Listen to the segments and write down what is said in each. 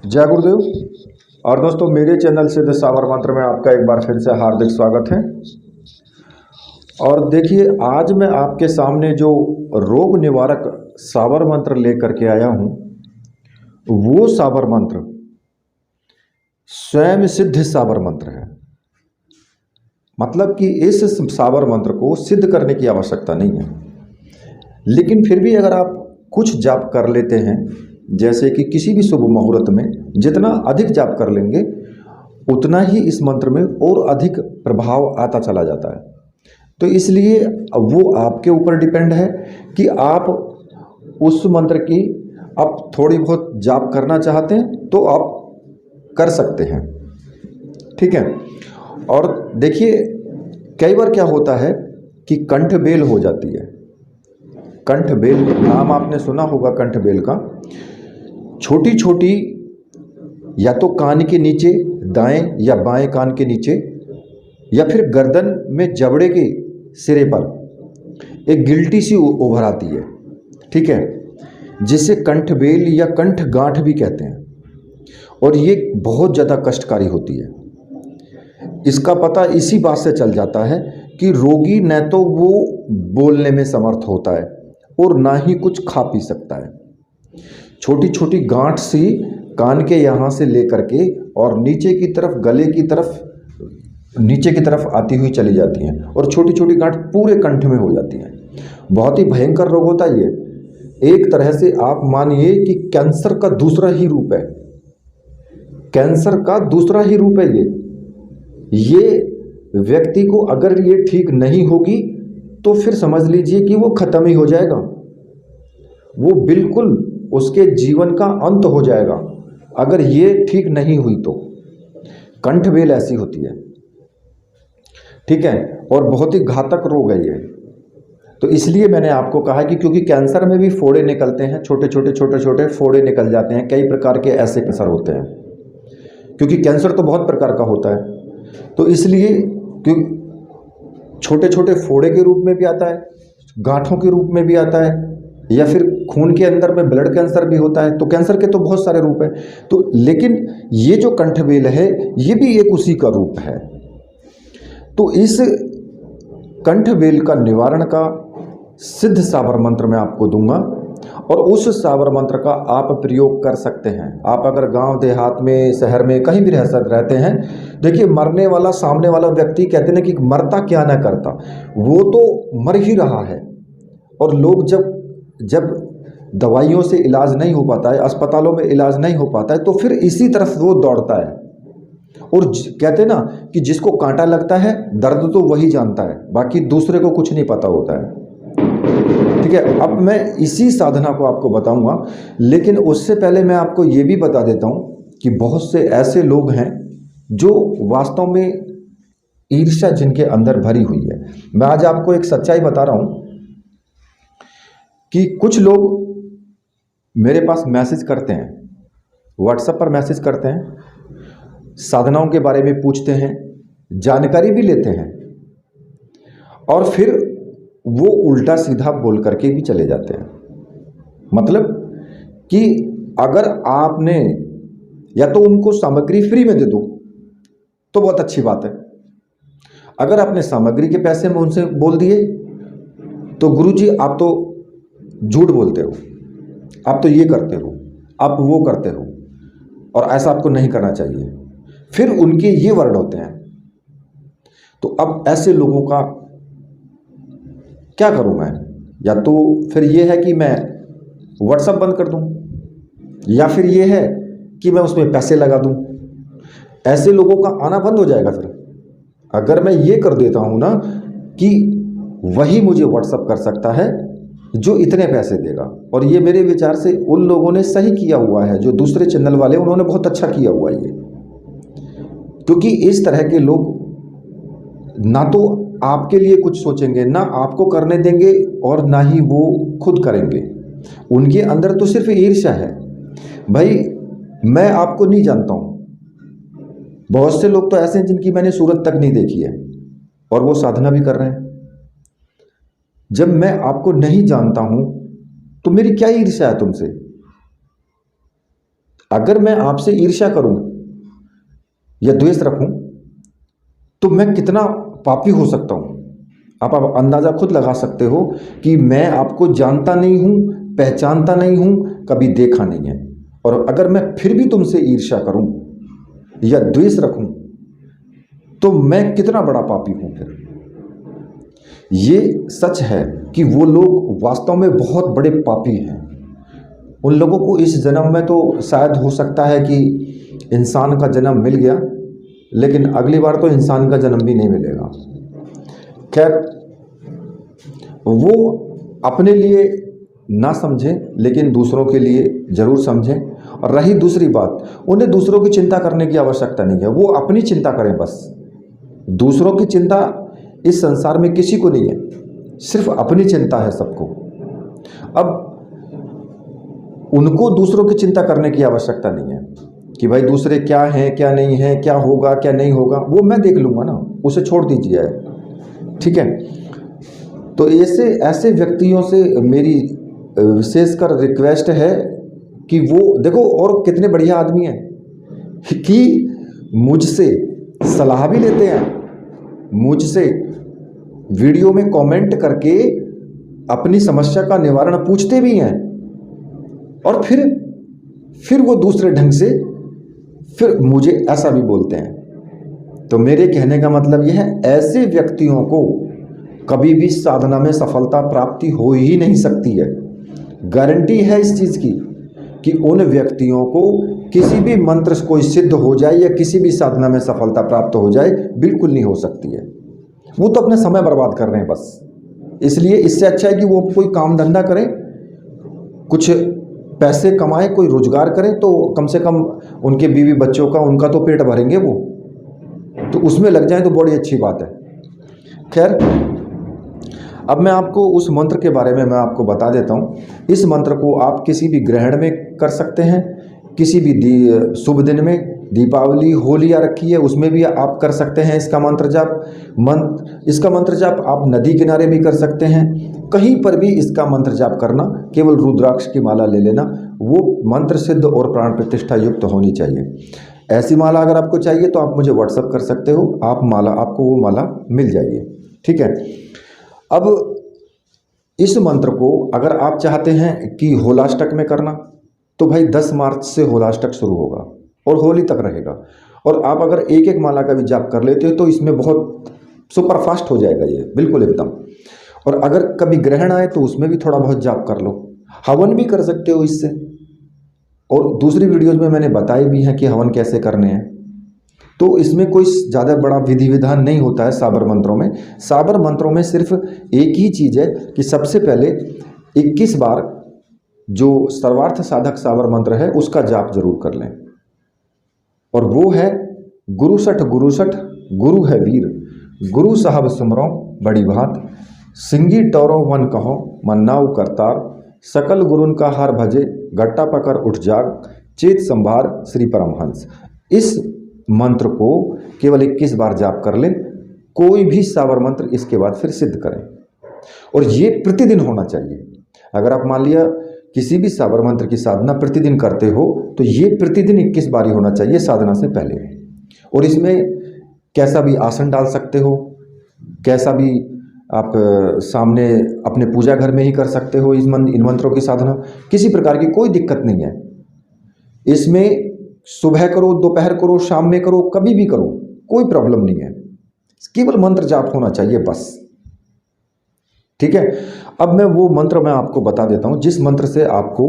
जय गुरुदेव। और दोस्तों, मेरे चैनल सिद्ध सावर मंत्र में आपका एक बार फिर से हार्दिक स्वागत है। और देखिए, आज मैं आपके सामने जो रोग निवारक सावर मंत्र लेकर के आया हूं, वो सावर मंत्र स्वयं सिद्ध सावर मंत्र है। मतलब कि इस सावर मंत्र को सिद्ध करने की आवश्यकता नहीं है, लेकिन फिर भी अगर आप कुछ जाप कर लेते हैं, जैसे कि किसी भी शुभ मुहूर्त में जितना अधिक जाप कर लेंगे उतना ही इस मंत्र में और अधिक प्रभाव आता चला जाता है। तो इसलिए वो आपके ऊपर डिपेंड है कि आप उस मंत्र की आप थोड़ी बहुत जाप करना चाहते हैं तो आप कर सकते हैं, ठीक है। और देखिए, कई बार क्या होता है कि कंठ बेल हो जाती है। कंठ बेल नाम आपने सुना होगा। कंठ बेल का छोटी छोटी, या तो कान के नीचे, दाएं या बाएं कान के नीचे, या फिर गर्दन में जबड़े के सिरे पर एक गिल्टी सी उभर आती है, ठीक है, जिसे कंठ बेल या कंठ गांठ भी कहते हैं। और ये बहुत ज़्यादा कष्टकारी होती है। इसका पता इसी बात से चल जाता है कि रोगी न तो वो बोलने में समर्थ होता है और ना ही कुछ खा पी सकता है। छोटी छोटी गांठ सी कान के यहाँ से लेकर के और नीचे की तरफ, गले की तरफ, नीचे की तरफ आती हुई चली जाती हैं और छोटी छोटी गांठ पूरे कंठ में हो जाती हैं। बहुत ही भयंकर रोग होता है ये। एक तरह से आप मानिए कि कैंसर का दूसरा ही रूप है। कैंसर का दूसरा ही रूप है ये व्यक्ति को अगर ये ठीक नहीं होगी तो फिर समझ लीजिए कि वो खत्म ही हो जाएगा। वो बिल्कुल उसके जीवन का अंत हो जाएगा अगर ये ठीक नहीं हुई तो। कंठ बेल ऐसी होती है, ठीक है, और बहुत ही घातक रोग है ये। तो इसलिए मैंने आपको कहा कि क्योंकि कैंसर में भी फोड़े निकलते हैं, छोटे छोटे फोड़े निकल जाते हैं। कई प्रकार के ऐसे कैंसर होते हैं, क्योंकि कैंसर तो बहुत प्रकार का होता है। तो इसलिए क्योंकि छोटे छोटे फोड़े के रूप में भी आता है, गांठों के रूप में भी आता है, या फिर खून के अंदर में ब्लड कैंसर भी होता है। तो कैंसर के तो बहुत सारे रूप हैं। तो लेकिन ये जो कंठबेल है ये भी एक उसी का रूप है। तो इस कंठबेल का निवारण का सिद्ध सावर मंत्र मैं आपको दूंगा, और उस सावर मंत्र का आप प्रयोग कर सकते हैं। आप अगर गांव देहात में, शहर में, कहीं भी रहते हैं, देखिए, मरने वाला सामने वाला व्यक्ति कहते हैं कि मरता क्या ना करता, वो तो मर ही रहा है। और लोग जब दवाइयों से इलाज नहीं हो पाता है, अस्पतालों में इलाज नहीं हो पाता है, तो फिर इसी तरफ वो दौड़ता है। और कहते हैं ना कि जिसको कांटा लगता है दर्द तो वही जानता है, बाकी दूसरे को कुछ नहीं पता होता है, ठीक है। अब मैं इसी साधना को आपको बताऊंगा, लेकिन उससे पहले मैं आपको ये भी बता देता हूं कि बहुत से ऐसे लोग हैं जो वास्तव में ईर्ष्या जिनके अंदर भरी हुई है। मैं आज आपको एक सच्चाई बता रहा हूं कि कुछ लोग मेरे पास मैसेज करते हैं, व्हाट्सएप पर मैसेज करते हैं, साधनाओं के बारे में पूछते हैं, जानकारी भी लेते हैं, और फिर वो उल्टा सीधा बोल करके भी चले जाते हैं। मतलब कि अगर आपने या तो उनको सामग्री फ्री में दे दो तो बहुत अच्छी बात है। अगर आपने सामग्री के पैसे में उनसे बोल दिए तो गुरुजी आप तो झूठ बोलते हो, आप तो ये करते हो, आप वो करते हो, और ऐसा आपको नहीं करना चाहिए। फिर उनके ये वर्ड होते हैं। तो अब ऐसे लोगों का क्या करूं मैं? या तो फिर ये है कि मैं व्हाट्सएप बंद कर दूं, या फिर ये है कि मैं उसमें पैसे लगा दूं। ऐसे लोगों का आना बंद हो जाएगा। फिर अगर मैं ये कर देता हूं ना कि वही मुझे व्हाट्सएप कर सकता है जो इतने पैसे देगा, और ये मेरे विचार से उन लोगों ने सही किया हुआ है, जो दूसरे चैनल वाले, उन्होंने बहुत अच्छा किया हुआ है ये। क्योंकि इस तरह के लोग ना तो आपके लिए कुछ सोचेंगे, ना आपको करने देंगे, और ना ही वो खुद करेंगे। उनके अंदर तो सिर्फ ईर्ष्या है। भाई, मैं आपको नहीं जानता हूं। बहुत से लोग तो ऐसे हैं जिनकी मैंने सूरत तक नहीं देखी है और वो साधना भी कर रहे हैं। जब मैं आपको नहीं जानता हूं तो मेरी क्या ईर्ष्या है तुमसे? अगर मैं आपसे ईर्ष्या करूं या द्वेष रखूं तो मैं कितना पापी हो सकता हूं। आप अंदाजा खुद लगा सकते हो कि मैं आपको जानता नहीं हूं, पहचानता नहीं हूं, कभी देखा नहीं है, और अगर मैं फिर भी तुमसे ईर्ष्या करूं या द्वेष रखूं तो मैं कितना बड़ा पापी हूं। फिर ये सच है कि वो लोग वास्तव में बहुत बड़े पापी हैं। उन लोगों को इस जन्म में तो शायद हो सकता है कि इंसान का जन्म मिल गया, लेकिन अगली बार तो इंसान का जन्म भी नहीं मिलेगा। खैर, वो अपने लिए ना समझें लेकिन दूसरों के लिए ज़रूर समझें। और रही दूसरी बात, उन्हें दूसरों की चिंता करने की आवश्यकता नहीं है, वो अपनी चिंता करें बस। दूसरों की चिंता इस संसार में किसी को नहीं है, सिर्फ अपनी चिंता है सबको। अब उनको दूसरों की चिंता करने की आवश्यकता नहीं है कि भाई दूसरे क्या हैं क्या नहीं है, क्या होगा क्या नहीं होगा, वो मैं देख लूँगा ना, उसे छोड़ दीजिए, ठीक है। तो ऐसे व्यक्तियों से मेरी विशेषकर रिक्वेस्ट है कि वो देखो, और कितने बढ़िया आदमी हैं कि मुझसे सलाह भी लेते हैं, मुझसे वीडियो में कमेंट करके अपनी समस्या का निवारण पूछते भी हैं, और फिर वो दूसरे ढंग से फिर मुझे ऐसा भी बोलते हैं। तो मेरे कहने का मतलब यह है, ऐसे व्यक्तियों को कभी भी साधना में सफलता प्राप्ति हो ही नहीं सकती है। गारंटी है इस चीज़ की कि उन व्यक्तियों को किसी भी मंत्र कोई सिद्ध हो जाए या किसी भी साधना में सफलता प्राप्त हो जाए, बिल्कुल नहीं हो सकती है। वो तो अपने समय बर्बाद कर रहे हैं बस। इसलिए इससे अच्छा है कि वो कोई काम धंधा करें, कुछ पैसे कमाएं, कोई रोजगार करें, तो कम से कम उनके बीवी बच्चों का, उनका तो पेट भरेंगे वो, तो उसमें लग जाए तो बड़ी अच्छी बात है। खैर, अब मैं आपको उस मंत्र के बारे में मैं आपको बता देता हूँ। इस मंत्र को आप किसी भी ग्रहण में कर सकते हैं, किसी भी शुभ दिन में, दीपावली होली आ रखी है उसमें भी आप कर सकते हैं इसका मंत्र जाप। इसका मंत्र जाप आप नदी किनारे भी कर सकते हैं, कहीं पर भी इसका मंत्र जाप करना, केवल रुद्राक्ष की माला ले लेना, वो मंत्र सिद्ध और प्राण प्रतिष्ठा युक्त होनी चाहिए। ऐसी माला अगर आपको चाहिए तो आप मुझे व्हाट्सअप कर सकते हो, आपको वो माला मिल जाएगी, ठीक है। अब इस मंत्र को अगर आप चाहते हैं कि होलाष्टक में करना, तो भाई 10 मार्च से होलाष्टक शुरू होगा और होली तक रहेगा, और आप अगर एक एक माला का भी जाप कर लेते हो तो इसमें बहुत सुपरफास्ट हो जाएगा ये, बिल्कुल एकदम। और अगर कभी ग्रहण आए तो उसमें भी थोड़ा बहुत जाप कर लो, हवन भी कर सकते हो इससे, और दूसरी वीडियोज में मैंने बताए भी हैं कि हवन कैसे करने हैं। तो इसमें कोई ज़्यादा बड़ा विधि विधान नहीं होता है साबर मंत्रों में। साबर मंत्रों में सिर्फ एक ही चीज़ है कि सबसे पहले 21 बार जो सर्वार्थ साधक साबर मंत्र है उसका जाप जरूर कर लें, और वो है गुरुसठ गुरुसठ गुरु है वीर, गुरु साहब सुमरो बड़ी बात, सिंगी टौरो वन कहो मन्नाऊ करतार, सकल गुरुन का हार भजे गट्टा पकड़ उठ जाग, चेत संभार श्री परमहंस। इस मंत्र को केवल 21 बार जाप कर लें, कोई भी साबर मंत्र इसके बाद फिर सिद्ध करें, और ये प्रतिदिन होना चाहिए। अगर आप मान लिया किसी भी साबर मंत्र की साधना प्रतिदिन करते हो तो ये प्रतिदिन 21 बार ही होना चाहिए साधना से पहले। और इसमें कैसा भी आसन डाल सकते हो, कैसा भी आप सामने अपने पूजा घर में ही कर सकते हो इन मंत्रों की साधना, किसी प्रकार की कोई दिक्कत नहीं है इसमें। सुबह करो, दोपहर करो, शाम में करो, कभी भी करो, कोई प्रॉब्लम नहीं है, केवल मंत्र जाप होना चाहिए बस, ठीक है। अब वो मंत्र मैं आपको बता देता हूं जिस मंत्र से आपको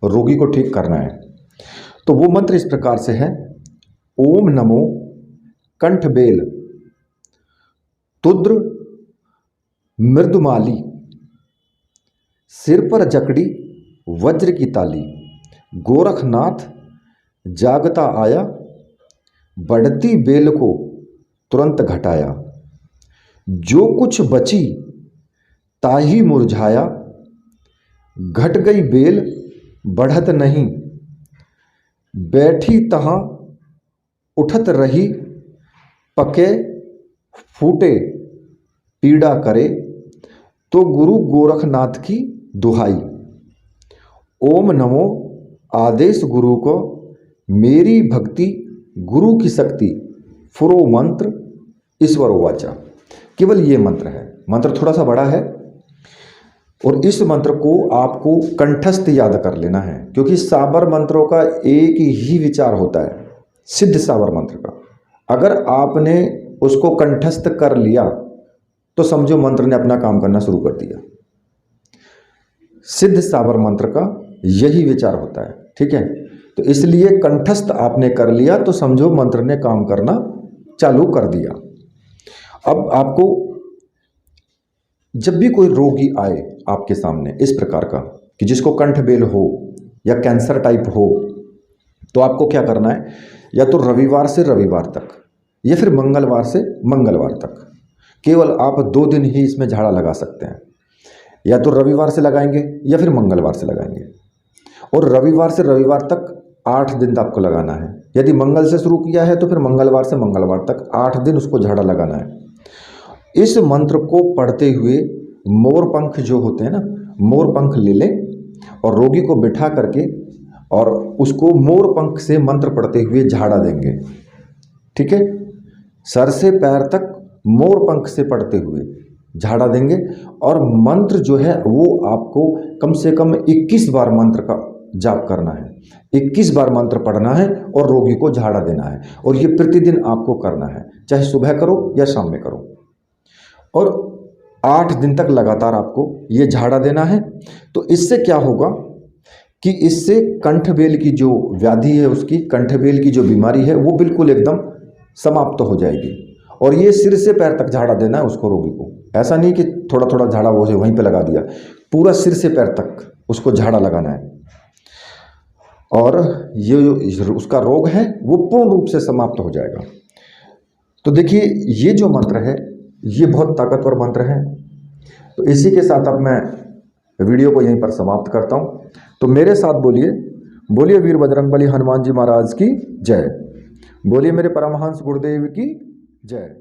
रोगी को ठीक करना है। तो वो मंत्र इस प्रकार से है, ओम नमो कंठ बेल तुद्र मृदुमाली, सिर पर जकड़ी वज्र की ताली, गोरखनाथ जागता आया, बढ़ती बेल को तुरंत घटाया, जो कुछ बची ताही मुरझाया, घट गई बेल बढ़त नहीं, बैठी तहां उठत रही, पके फूटे पीड़ा करे, तो गुरु गोरखनाथ की दुहाई। ओम नमो आदेश गुरु को मेरी भक्ति गुरु की शक्ति फुरो मंत्र ईश्वर वाचा। केवल ये मंत्र है। मंत्र थोड़ा सा बड़ा है और इस मंत्र को आपको कंठस्थ याद कर लेना है, क्योंकि साबर मंत्रों का एक ही विचार होता है, सिद्ध साबर मंत्र का। अगर आपने उसको कंठस्थ कर लिया तो समझो मंत्र ने अपना काम करना शुरू कर दिया। सिद्ध साबर मंत्र का यही विचार होता है, ठीक है। तो इसलिए कंठस्थ आपने कर लिया तो समझो मंत्र ने काम करना चालू कर दिया। अब आपको जब भी कोई रोगी आए आपके सामने इस प्रकार का कि जिसको कंठबेल हो या कैंसर टाइप हो, तो आपको क्या करना है, या तो रविवार से रविवार तक या फिर मंगलवार से मंगलवार तक, केवल आप 2 दिन ही इसमें झाड़ा लगा सकते हैं। या तो रविवार से लगाएंगे या फिर मंगलवार से लगाएंगे, और रविवार से रविवार तक 8 दिन आपको लगाना है। यदि मंगल से शुरू किया है तो फिर मंगलवार से मंगलवार तक 8 दिन उसको झाड़ा लगाना है। इस मंत्र को पढ़ते हुए मोर पंख जो होते हैं ना, मोर पंख ले लें और रोगी को बिठा करके और उसको मोर पंख से मंत्र पढ़ते हुए झाड़ा देंगे, ठीक है। सर से पैर तक मोर पंख से पढ़ते हुए झाड़ा देंगे, और मंत्र जो है वो आपको कम से कम 21 बार मंत्र का जाप करना है, 21 बार मंत्र पढ़ना है और रोगी को झाड़ा देना है। और ये प्रतिदिन आपको करना है, चाहे सुबह करो या शाम में करो, और 8 दिन तक लगातार आपको ये झाड़ा देना है। तो इससे क्या होगा कि इससे कंठबेल की जो व्याधि है, उसकी कंठबेल की जो बीमारी है वो बिल्कुल एकदम समाप्त हो जाएगी। और ये सिर से पैर तक झाड़ा देना है उसको, रोगी को। ऐसा नहीं कि थोड़ा थोड़ा झाड़ा वो वहीं पे लगा दिया, पूरा सिर से पैर तक उसको झाड़ा लगाना है, और ये जो उसका रोग है वो पूर्ण रूप से समाप्त हो जाएगा। तो देखिए, ये जो मंत्र है ये बहुत ताकतवर मंत्र है। तो इसी के साथ अब मैं वीडियो को यहीं पर समाप्त करता हूँ। तो मेरे साथ बोलिए, बोलिए वीर बजरंगबली हनुमान जी महाराज की जय, बोलिए मेरे परमहंस गुरुदेव की जय।